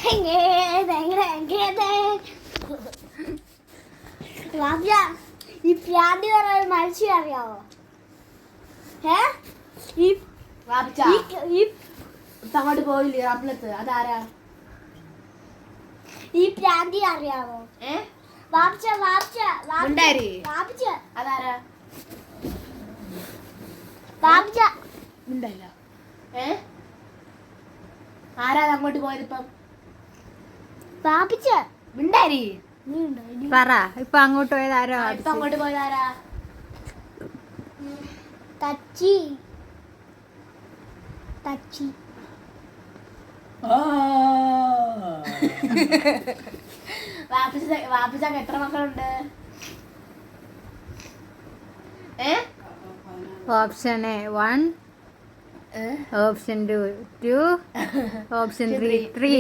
ഈ പ്രാന്തി പറഞ്ഞ മത്സ്യം അറിയാവോ? അങ്ങോട്ട് പോയില്ലേ റബ്ലത്ത്? അതാരാ ഈ പ്രാന്തി അറിയാവോ? അതാരാ? ആരാ അങ്ങോട്ട് പോയത്? ഇപ്പം മിണ്ടാരി പറ. ഇപ്പൊ അങ്ങോട്ട് പോയത് ആരോ? ഇപ്പൊ അങ്ങോട്ട് പോയത് ആരാ? തച്ചി തച്ചി വാപ്പിച്ചാക്ക് എത്ര മക്കളുണ്ട്? Option A 1, option 2, option 3.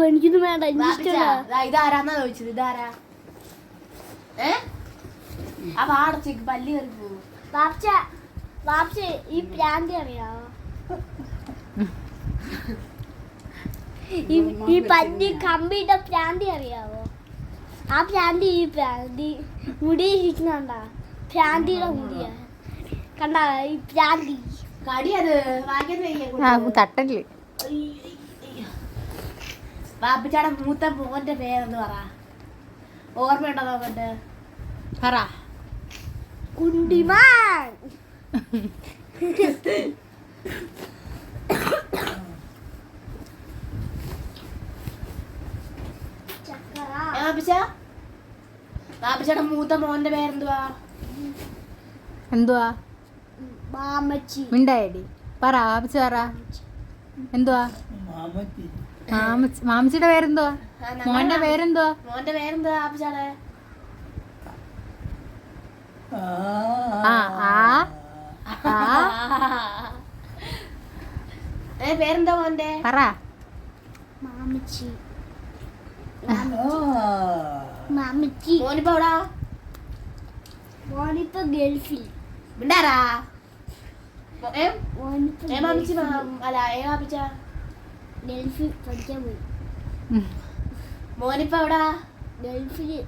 എനിക്കൊന്നും വേണ്ട. ഇതാരാന്നാ ചോദിച്ചത്? ഇതാരാ? ആ വാടച്ചേക്ക് പല്ലി കയറി പോകും. ഈ പ്രാന്തി അറിയാവോ? ഈ പല്ലി കമ്പിയുടെ പ്രാന്തി അറിയാവോ? ആ പ്രാന്തി ഈ പ്രാന്തി മുടിയിരിക്കുന്നുണ്ടാ? പ്രാന്തിയുടെ മുടിയ കണ്ട? ഈ പ്രാന്തി കടിയത് തട്ടല്. വാപ്പിച്ചാടെ മൂത്ത മോന്റെ പേരെന്ന് പറ. ഓർമ്മയുണ്ടോ നോക്കട്ടെ? പറ. കുണ്ടിമാൻ. വാപ്പിച്ചാടെ മൂത്ത മോന്റെ പേരെന്തുവാ? എന്തുവാ? മാമച്ചി. മിണ്ടായടി. പറ വാപ്പിച്ച പറ. എന്തുവാ? മാമച്ചിയുടെ പേരെന്തുവാ? മോന്റെ പേരെന്തുവാ? മോന്റെ പേരെന്തുവാ വാപ്പിച്ചാടെ? പേരെന്താ മോന്റെ? പറ. മാമച്ചി. മാമച്ചി. മോനിപ്പോ എവിടാ? മോനിപ്പോ ഗൾഫിൽ. മിണ്ടാരാ? മോനിപ്പോ അല്ല വാപ്പിച്ച ഗൾഫിൽ പഠിക്കാൻ പോയി. മോനിപ്പോ എവിടാ? ഗൾഫില്.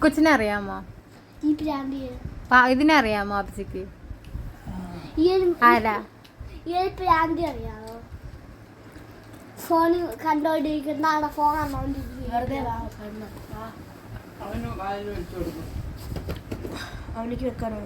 കൊച്ചിനെ അറിയാമോ? ഈ പ്രാന്തി ഇതിനെ അറിയാമോ അപ്പച്ചിക്ക്? ആരാ? ഈ പ്രാന്തി അറിയാമോ? ഫോണിൽ കണ്ടോണ്ടിരിക്കുന്ന ഫോൺ കണ്ടോണ്ടിരിക്കുന്ന അവനിക്ക് വെക്കാനോ?